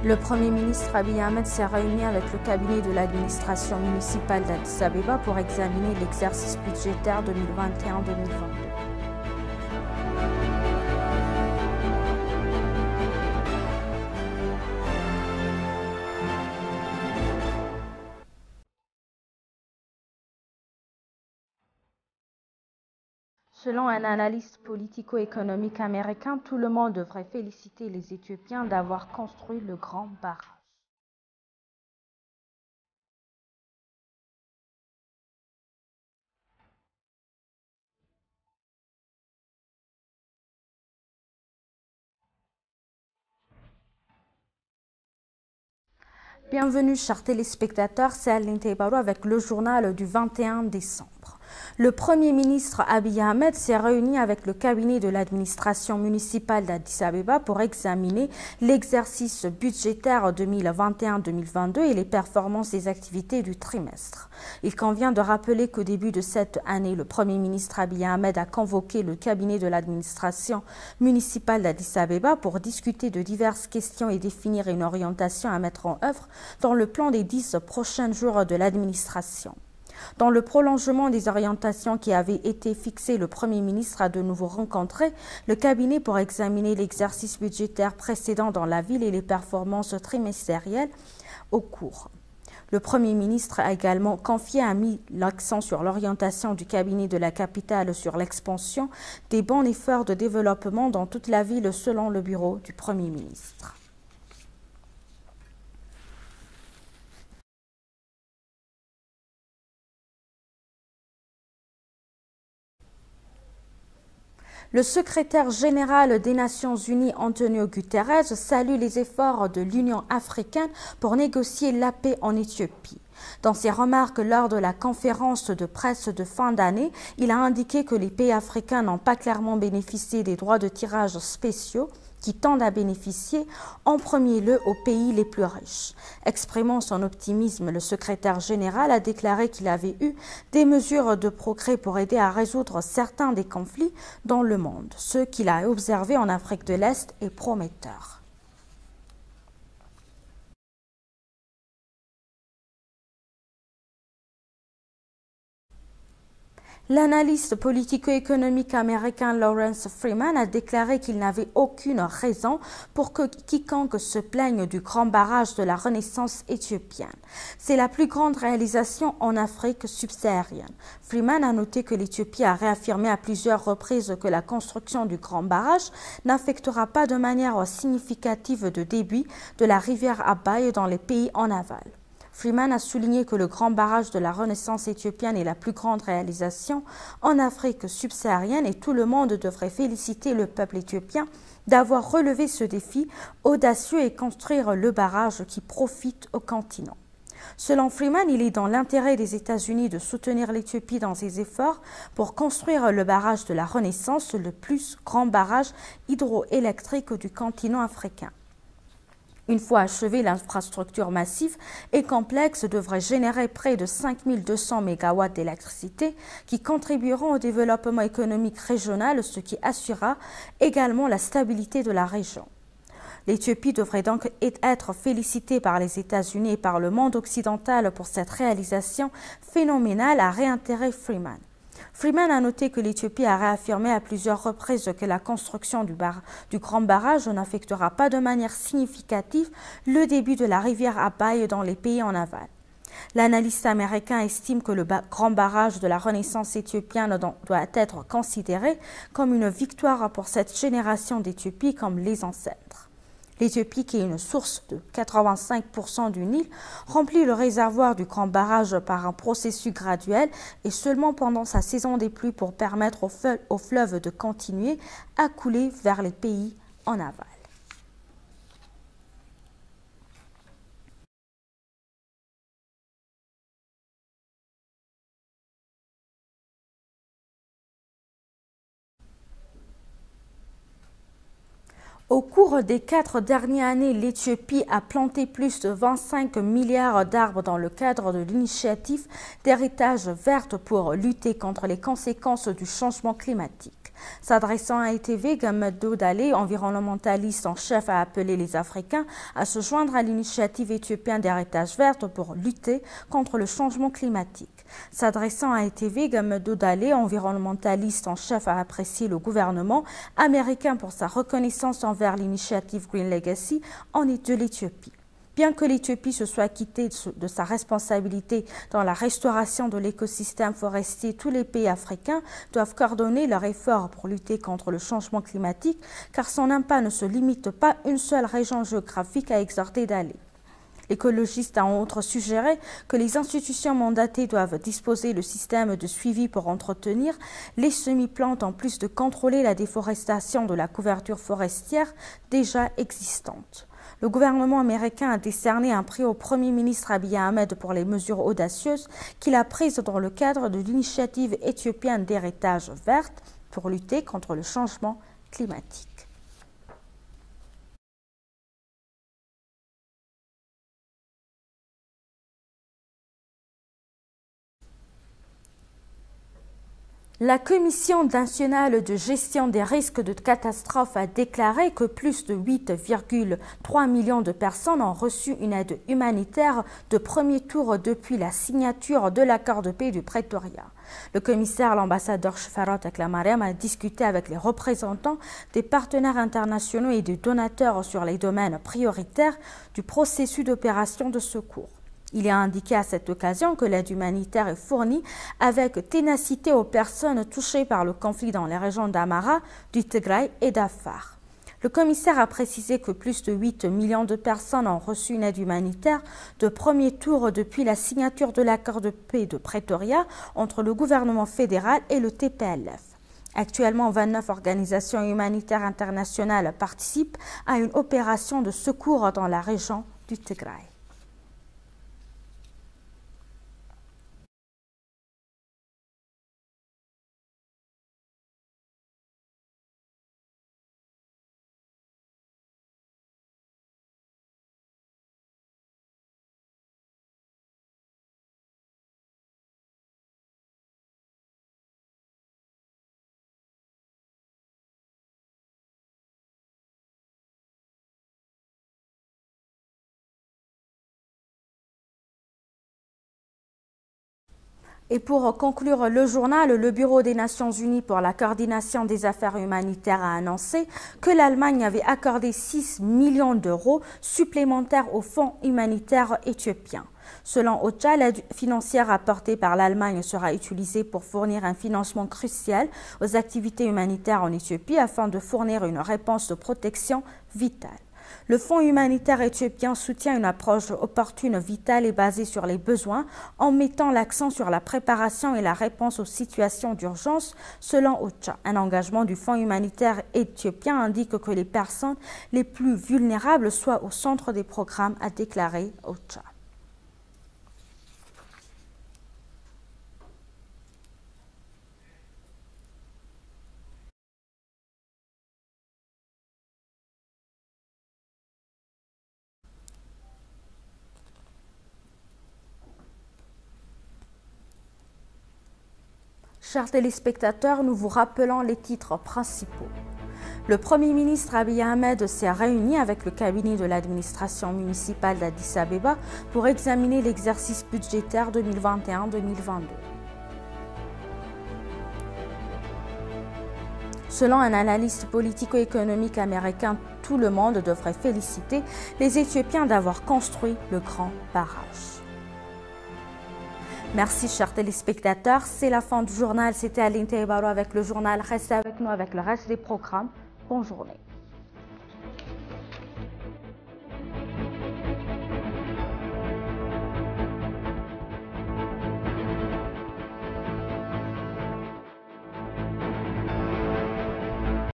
Le Premier ministre Abiy Ahmed s'est réuni avec le cabinet de l'administration municipale d'Addis Abeba pour examiner l'exercice budgétaire 2021-2022. Selon un analyste politico-économique américain, tout le monde devrait féliciter les Éthiopiens d'avoir construit le grand barrage. Bienvenue chers téléspectateurs, c'est Aline Teibarou avec le journal du 21 décembre. Le Premier ministre Abiy Ahmed s'est réuni avec le cabinet de l'administration municipale d'Addis Abeba pour examiner l'exercice budgétaire 2021-2022 et les performances des activités du trimestre. Il convient de rappeler qu'au début de cette année, le Premier ministre Abiy Ahmed a convoqué le cabinet de l'administration municipale d'Addis Abeba pour discuter de diverses questions et définir une orientation à mettre en œuvre dans le plan des 10 prochains jours de l'administration. Dans le prolongement des orientations qui avaient été fixées, le Premier ministre a de nouveau rencontré le cabinet pour examiner l'exercice budgétaire précédent dans la ville et les performances trimestrielles au cours. Le Premier ministre a également mis l'accent sur l'orientation du cabinet de la capitale sur l'expansion des bons efforts de développement dans toute la ville selon le bureau du Premier ministre. Le secrétaire général des Nations Unies, Antonio Guterres, salue les efforts de l'Union africaine pour négocier la paix en Éthiopie. Dans ses remarques lors de la conférence de presse de fin d'année, il a indiqué que les pays africains n'ont pas clairement bénéficié des droits de tirage spéciaux qui tendent à bénéficier en premier lieu aux pays les plus riches. Exprimant son optimisme, le secrétaire général a déclaré qu'il avait eu des mesures de progrès pour aider à résoudre certains des conflits dans le monde. Ce qu'il a observé en Afrique de l'Est est prometteur. L'analyste politico-économique américain Lawrence Freeman a déclaré qu'il n'avait aucune raison pour que quiconque se plaigne du grand barrage de la Renaissance éthiopienne. C'est la plus grande réalisation en Afrique subsaharienne. Freeman a noté que l'Éthiopie a réaffirmé à plusieurs reprises que la construction du grand barrage n'affectera pas de manière significative de débit de la rivière Abaye dans les pays en aval. Freeman a souligné que le grand barrage de la Renaissance éthiopienne est la plus grande réalisation en Afrique subsaharienne et tout le monde devrait féliciter le peuple éthiopien d'avoir relevé ce défi audacieux et construire le barrage qui profite au continent. Selon Freeman, il est dans l'intérêt des États-Unis de soutenir l'Éthiopie dans ses efforts pour construire le barrage de la Renaissance, le plus grand barrage hydroélectrique du continent africain. Une fois achevée, l'infrastructure massive et complexe devrait générer près de 5200 MW d'électricité qui contribueront au développement économique régional, ce qui assurera également la stabilité de la région. L'Éthiopie devrait donc être félicitée par les États-Unis et par le monde occidental pour cette réalisation phénoménale, a réitéré Freeman. Freeman a noté que l'Éthiopie a réaffirmé à plusieurs reprises que la construction du grand barrage n'affectera pas de manière significative le début de la rivière Abaye dans les pays en aval. L'analyste américain estime que le grand barrage de la Renaissance éthiopienne doit être considéré comme une victoire pour cette génération d'Éthiopie comme les ancêtres. L'Éthiopie, qui est une source de 85% du Nil, remplit le réservoir du grand barrage par un processus graduel et seulement pendant sa saison des pluies pour permettre au fleuve de continuer à couler vers les pays en aval. Au cours des 4 dernières années, l'Éthiopie a planté plus de 25 milliards d'arbres dans le cadre de l'initiative d'héritage vert pour lutter contre les conséquences du changement climatique. S'adressant à ETV, Gamadou Dale, environnementaliste en chef, a appelé les Africains à se joindre à l'initiative éthiopienne d'héritage vert pour lutter contre le changement climatique. S'adressant à ETV, Gamadou Dale, environnementaliste en chef, a apprécié le gouvernement américain pour sa reconnaissance envers l'initiative Green Legacy de l'Éthiopie. Bien que l'Éthiopie se soit acquittée de sa responsabilité dans la restauration de l'écosystème forestier, tous les pays africains doivent coordonner leurs efforts pour lutter contre le changement climatique, car son impact ne se limite pas à une seule région géographique, a exhorté Dale. L'écologiste a en outre suggéré que les institutions mandatées doivent disposer de systèmes de suivi pour entretenir les semi-plantes en plus de contrôler la déforestation de la couverture forestière déjà existante. Le gouvernement américain a décerné un prix au Premier ministre Abiy Ahmed pour les mesures audacieuses qu'il a prises dans le cadre de l'initiative éthiopienne d'héritage vert pour lutter contre le changement climatique. La Commission nationale de gestion des risques de catastrophe a déclaré que plus de 8,3 millions de personnes ont reçu une aide humanitaire de premier tour depuis la signature de l'accord de paix du Pretoria. Le commissaire, l'ambassadeur Shafarot Aklamariam, a discuté avec les représentants des partenaires internationaux et des donateurs sur les domaines prioritaires du processus d'opération de secours. Il a indiqué à cette occasion que l'aide humanitaire est fournie avec ténacité aux personnes touchées par le conflit dans les régions d'Amara, du Tigray et d'Afar. Le commissaire a précisé que plus de 8 millions de personnes ont reçu une aide humanitaire de premier tour depuis la signature de l'accord de paix de Pretoria entre le gouvernement fédéral et le TPLF. Actuellement, 29 organisations humanitaires internationales participent à une opération de secours dans la région du Tigray. Et pour conclure le journal, le Bureau des Nations Unies pour la coordination des affaires humanitaires a annoncé que l'Allemagne avait accordé 6 millions d'euros supplémentaires au fonds humanitaire éthiopien. Selon OCHA, l'aide financière apportée par l'Allemagne sera utilisée pour fournir un financement crucial aux activités humanitaires en Éthiopie afin de fournir une réponse de protection vitale. Le Fonds humanitaire éthiopien soutient une approche opportune, vitale et basée sur les besoins en mettant l'accent sur la préparation et la réponse aux situations d'urgence selon OCHA. Un engagement du Fonds humanitaire éthiopien indique que les personnes les plus vulnérables soient au centre des programmes, a déclaré OCHA. Chers téléspectateurs, nous vous rappelons les titres principaux. Le Premier ministre Abiy Ahmed s'est réuni avec le cabinet de l'administration municipale d'Addis Abeba pour examiner l'exercice budgétaire 2021-2022. Selon un analyste politico-économique américain, tout le monde devrait féliciter les Éthiopiens d'avoir construit le grand barrage. Merci chers téléspectateurs, c'est la fin du journal. C'était Aline Taïbaro avec le journal. Restez avec nous avec le reste des programmes. Bonne journée.